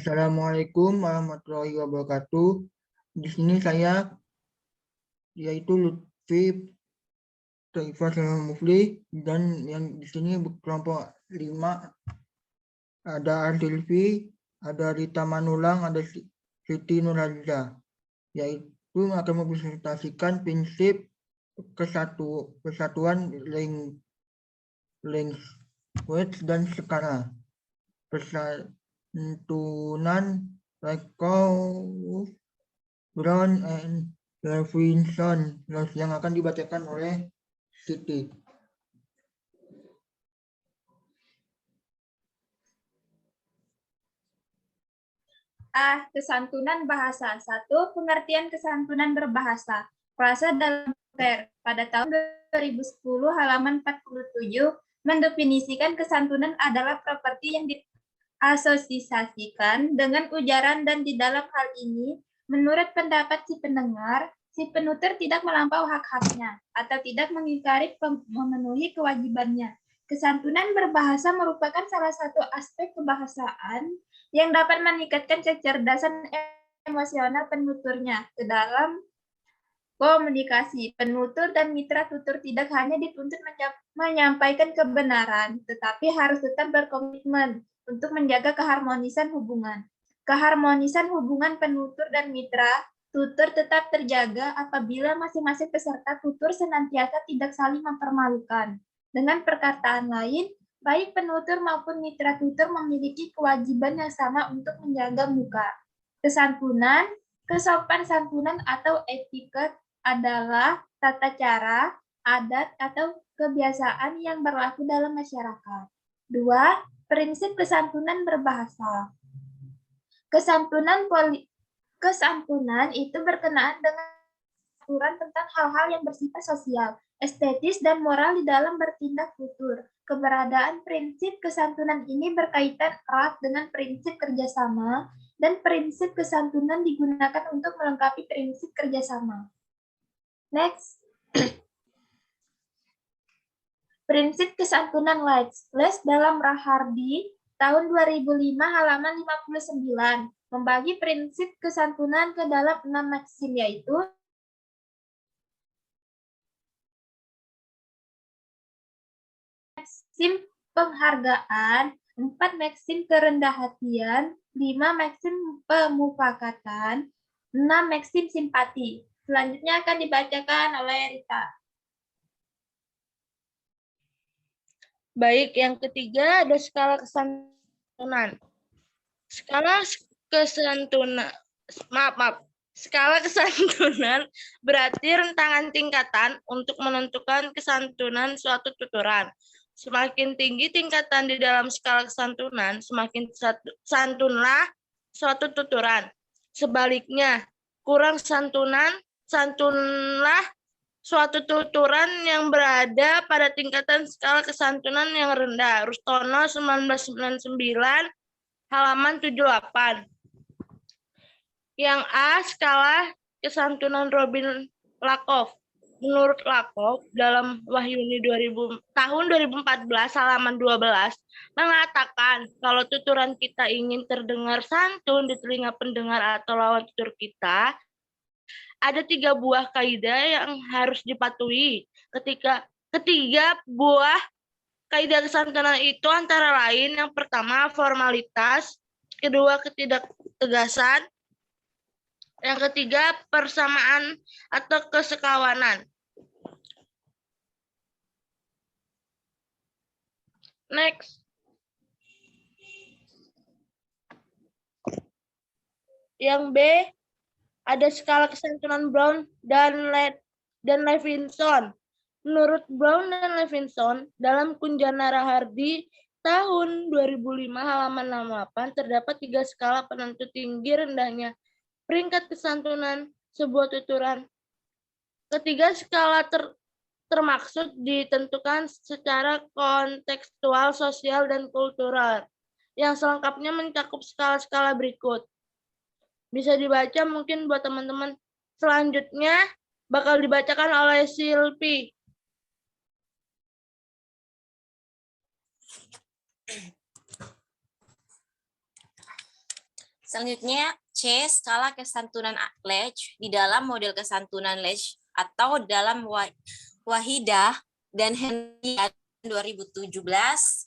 Assalamualaikum warahmatullahi wabarakatuh. Di sini saya, yaitu Lutfi Taifah Salam Mufli, dan yang di sini kelompok 5 ada Artilvi, ada Rita Manulang, ada Siti Nurhaliza, yaitu akan mempresentasikan prinsip kesatuan language dan sekara. Pesantunan Raikkow, Brown, and Levinson yang akan dibacakan oleh Siti. Kesantunan bahasa. 1. Pengertian kesantunan berbahasa. Frasa dalam ter pada tahun 2010 halaman 47 mendefinisikan kesantunan adalah properti yang diasosiasikan dengan ujaran, dan di dalam hal ini menurut pendapat si pendengar, si penutur tidak melampau hak-haknya atau tidak mengingkari memenuhi kewajibannya. Kesantunan berbahasa merupakan salah satu aspek kebahasaan yang dapat meningkatkan kecerdasan emosional penuturnya ke dalam komunikasi. Penutur dan mitra tutur tidak hanya dituntut menyampaikan kebenaran, tetapi harus tetap berkomitmen untuk menjaga keharmonisan hubungan. Keharmonisan hubungan penutur dan mitra tutur tetap terjaga apabila masing-masing peserta tutur senantiasa tidak saling mempermalukan. Dengan perkataan lain, baik penutur maupun mitra tutur memiliki kewajiban yang sama untuk menjaga muka. Kesantunan, kesopan santunan atau etiket adalah tata cara, adat, atau kebiasaan yang berlaku dalam masyarakat. 2. Prinsip kesantunan berbahasa. Kesantunan itu berkenaan dengan aturan tentang hal-hal yang bersifat sosial, estetis, dan moral di dalam bertindak tutur. Keberadaan prinsip kesantunan ini berkaitan erat dengan prinsip kerjasama, dan prinsip kesantunan digunakan untuk melengkapi prinsip kerjasama. Next. Prinsip kesantunan Les dalam Rahardi tahun 2005 halaman 59 membagi prinsip kesantunan ke dalam 6 maksim, yaitu maksim penghargaan, 4 maksim kerendah hatian, 5 maksim pemufakatan, 6 maksim simpati. Selanjutnya akan dibacakan oleh Rita. Baik, yang ketiga ada skala kesantunan. Skala kesantunan berarti rentangan tingkatan untuk menentukan kesantunan suatu tuturan. Semakin tinggi tingkatan di dalam skala kesantunan, semakin santunlah suatu tuturan. Sebaliknya, kurang santunlah suatu tuturan yang berada pada tingkatan skala kesantunan yang rendah. Rustono 1999 halaman 78. Yang A, skala kesantunan Robin Lakoff. Menurut Lakoff, dalam Wahyuni tahun 2014 halaman 12 mengatakan kalau tuturan kita ingin terdengar santun di telinga pendengar atau lawan tutur kita, ada 3 buah kaidah yang harus dipatuhi. Ketiga buah kaidah kesantunan itu antara lain, yang pertama formalitas, kedua ketidaktegasan, yang ketiga persamaan atau kesekawanan. Next. Yang B, ada skala kesantunan Brown dan Levinson. Menurut Brown dan Levinson, dalam Kunjana Rahardi tahun 2005 halaman 68 terdapat 3 skala penentu tinggi rendahnya peringkat kesantunan sebuah tuturan. Ketiga skala termaksud ditentukan secara kontekstual, sosial, dan kultural. Yang selengkapnya mencakup skala-skala berikut. Bisa dibaca mungkin buat teman-teman. Selanjutnya bakal dibacakan oleh Silpi. Selanjutnya, C. Skala kesantunan Leach di dalam model kesantunan Leach atau dalam Wahidah dan Henry 2017. 3.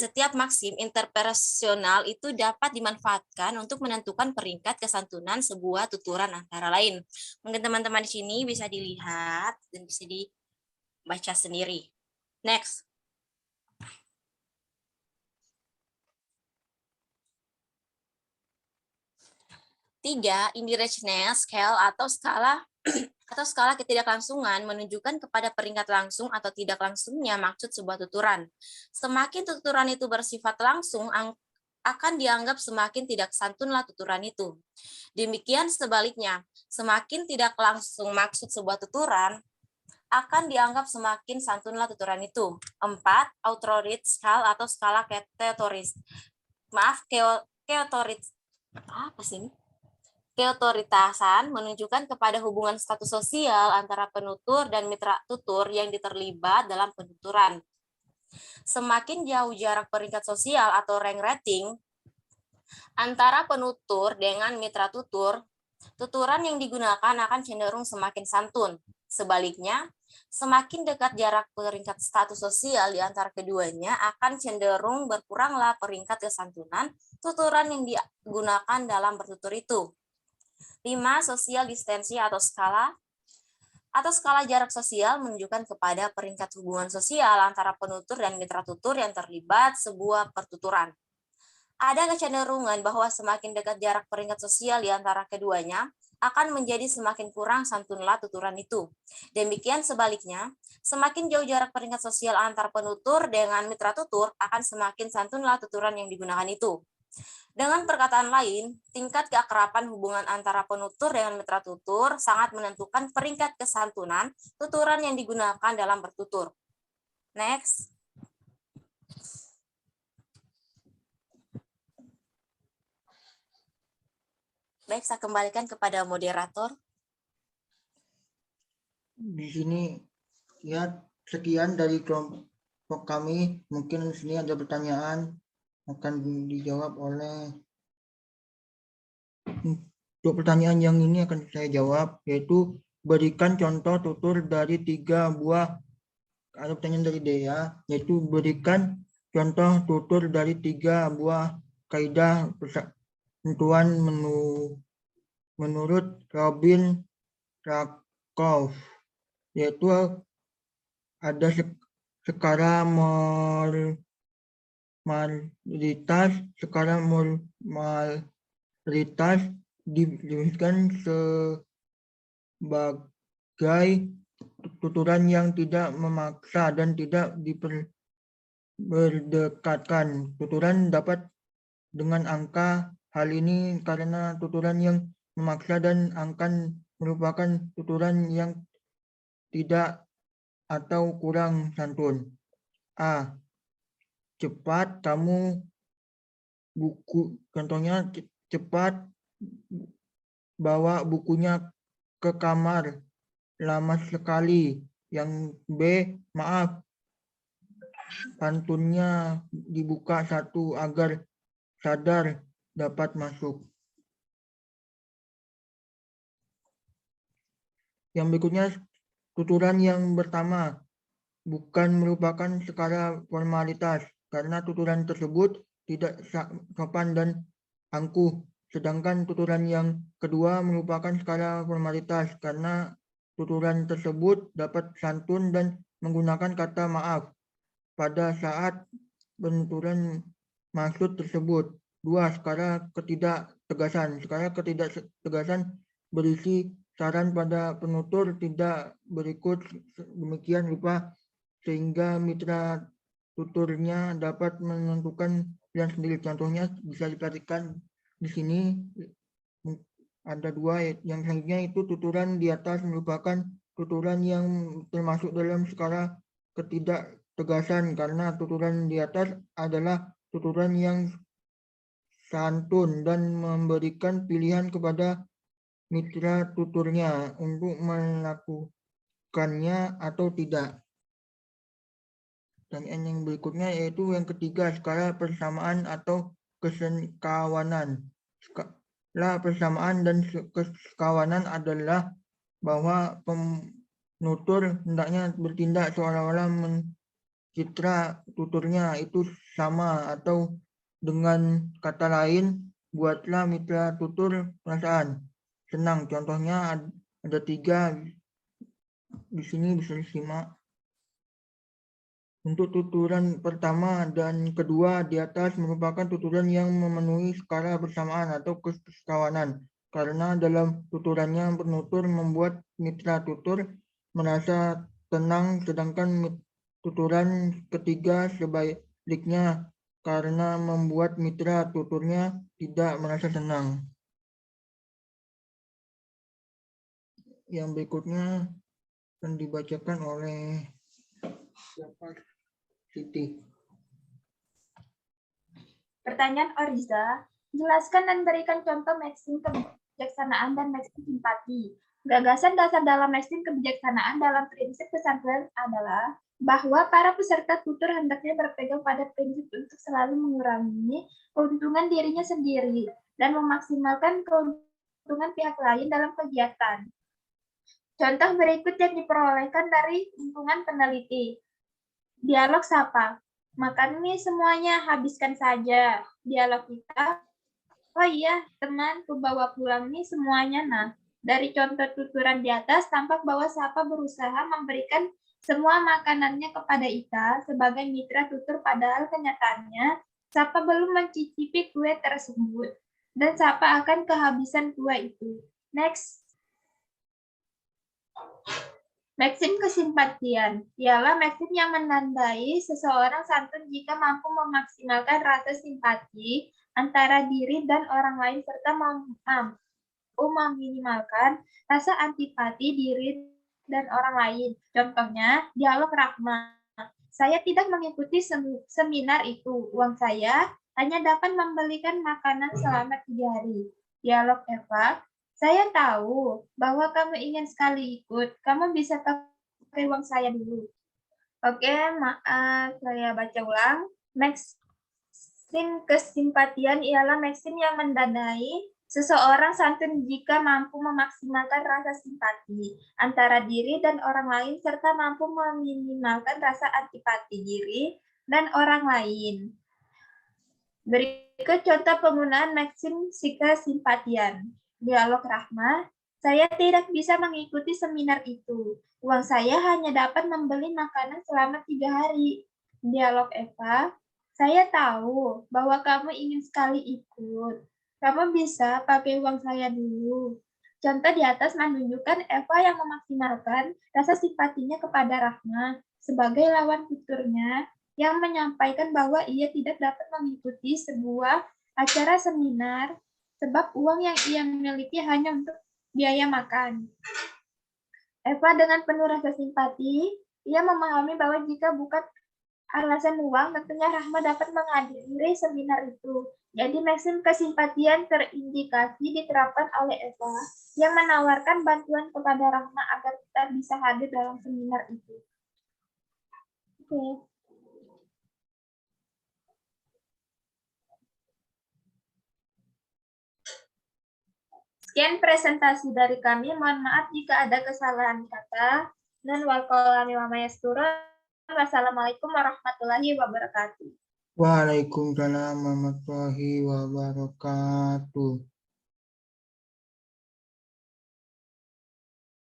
Setiap maksim interpersonal itu dapat dimanfaatkan untuk menentukan peringkat kesantunan sebuah tuturan antara lain. Mungkin teman-teman di sini bisa dilihat dan bisa dibaca sendiri. Next. Tiga, indirectness scale atau skala ketidaklangsungan menunjukkan kepada peringkat langsung atau tidak langsungnya maksud sebuah tuturan. Semakin tuturan itu bersifat langsung, akan dianggap semakin tidak santunlah tuturan itu. Demikian sebaliknya, semakin tidak langsung maksud sebuah tuturan, akan dianggap semakin santunlah tuturan itu. 4. Authority scale atau skala keotoritasan menunjukkan kepada hubungan status sosial antara penutur dan mitra tutur yang terlibat dalam penuturan. Semakin jauh jarak peringkat sosial atau rank rating antara penutur dengan mitra tutur, tuturan yang digunakan akan cenderung semakin santun. Sebaliknya, semakin dekat jarak peringkat status sosial di antara keduanya akan cenderung berkuranglah peringkat kesantunan tuturan yang digunakan dalam bertutur itu. 5. Social distensi atau skala jarak sosial menunjukkan kepada peringkat hubungan sosial antara penutur dan mitra tutur yang terlibat sebuah pertuturan. Ada kecenderungan bahwa semakin dekat jarak peringkat sosial di antara keduanya akan menjadi semakin kurang santunlah tuturan itu. Demikian sebaliknya, semakin jauh jarak peringkat sosial antar penutur dengan mitra tutur akan semakin santunlah tuturan yang digunakan itu. Dengan perkataan lain, tingkat keakraban hubungan antara penutur dengan mitra tutur sangat menentukan peringkat kesantunan tuturan yang digunakan dalam bertutur. Next. Baik, saya kembalikan kepada moderator. Di sini ya sekian dari kelompok kami. Mungkin di sini ada pertanyaan akan dijawab oleh dua pertanyaan yang ini akan saya jawab, yaitu berikan contoh tutur dari 3 buah. Ada pertanyaan dari Dea, yaitu berikan contoh tutur dari 3 buah kaidah tentuan menurut Robin Rakov, yaitu ada skala moralitas, skala moralitas didefinisikan sebagai tuturan yang tidak memaksa dan tidak berdekatkan. Tuturan dapat dengan angka. Hal ini karena tuturan yang memaksa dan akan merupakan tuturan yang tidak atau kurang santun. A. Cepat kamu buku, contohnya cepat bawa bukunya ke kamar, lama sekali. Yang B, maaf, pantunnya dibuka satu agar sadar dapat masuk. Yang berikutnya, tuturan yang pertama bukan merupakan skala formalitas karena tuturan tersebut tidak sopan dan angkuh. Sedangkan tuturan yang kedua merupakan skala formalitas karena tuturan tersebut dapat santun dan menggunakan kata maaf pada saat penuturan maksud tersebut. 2. Skala ketidaktegasan. Skala ketidaktegasan berisi saran pada penutur tidak berikut demikian rupa sehingga mitra tuturnya dapat menentukan pilihan sendiri. Contohnya bisa diperhatikan di sini ada 2. Yang selanjutnya itu tuturan di atas merupakan tuturan yang termasuk dalam skala ketidaktegasan karena tuturan di atas adalah tuturan yang santun dan memberikan pilihan kepada mitra tuturnya untuk melakukannya atau tidak. Dan yang berikutnya yaitu yang ketiga, skala persamaan atau kesekawanan. Persamaan dan kesekawanan adalah bahwa penutur hendaknya bertindak seolah-olah mencitra tuturnya itu sama, atau dengan kata lain, buatlah mitra tutur perasaan senang. Contohnya ada 3 di sini, bisa disimak. Untuk tuturan pertama dan kedua di atas merupakan tuturan yang memenuhi skala bersamaan atau kesekawanan, karena dalam tuturannya penutur membuat mitra tutur merasa tenang, sedangkan tuturan ketiga sebaliknya, karena membuat mitra tuturnya tidak merasa tenang. Yang berikutnya akan dibacakan oleh Siti. Pertanyaan Oriza, jelaskan dan berikan contoh maksim kebijaksanaan dan maksim simpati. Gagasan dasar dalam maksim kebijaksanaan dalam prinsip pesantren adalah bahwa para peserta tutur hendaknya berpegang pada prinsip untuk selalu mengurangi keuntungan dirinya sendiri dan memaksimalkan keuntungan pihak lain dalam kegiatan. Contoh berikut yang diperolehkan dari lingkungan peneliti. Dialog sapa. Makan mie semuanya, habiskan saja. Dialog kita. Oh iya, teman, ku bawa pulang mie semuanya. Nah, dari contoh tuturan di atas, tampak bahwa Sapa berusaha memberikan semua makanannya kepada Ika sebagai mitra tutur, padahal kenyataannya Sapa belum mencicipi kue tersebut. Dan Sapa akan kehabisan kue itu. Next. Maksim kesimpatian ialah maksim yang menandai seseorang santun jika mampu memaksimalkan rasa simpati antara diri dan orang lain serta mampu meminimalkan rasa antipati diri dan orang lain. Contohnya, dialog Rahma. Saya tidak mengikuti seminar itu. Uang saya hanya dapat membelikan makanan selama 3 hari. Dialog Eva. Saya tahu bahwa kamu ingin sekali ikut. Kamu bisa pakai uang saya dulu. Oke, maaf, saya baca ulang. Maksim kesimpatian ialah maksim yang mendanai seseorang santun jika mampu memaksimalkan rasa simpati antara diri dan orang lain serta mampu meminimalkan rasa antipati diri dan orang lain. Berikut contoh penggunaan maksim kesimpatian. Dialog Rahma, saya tidak bisa mengikuti seminar itu. Uang saya hanya dapat membeli makanan selama 3 hari. Dialog Eva, saya tahu bahwa kamu ingin sekali ikut. Kamu bisa pakai uang saya dulu. Contoh di atas menunjukkan Eva yang memaksimalkan rasa simpatinya kepada Rahma sebagai lawan tuturnya yang menyampaikan bahwa ia tidak dapat mengikuti sebuah acara seminar sebab uang yang ia miliki hanya untuk biaya makan. Eva dengan penuh rasa simpati, ia memahami bahwa jika bukan alasan uang, tentunya Rahma dapat menghadiri seminar itu. Jadi maksim kesimpatian terindikasi diterapkan oleh Eva yang menawarkan bantuan kepada Rahma agar kita bisa hadir dalam seminar itu. Oke. Sekian presentasi dari kami. Mohon maaf jika ada kesalahan kata. Dan walqolami wa mayasturun. Wassalamualaikum warahmatullahi wabarakatuh. Waalaikumsalam warahmatullahi wabarakatuh.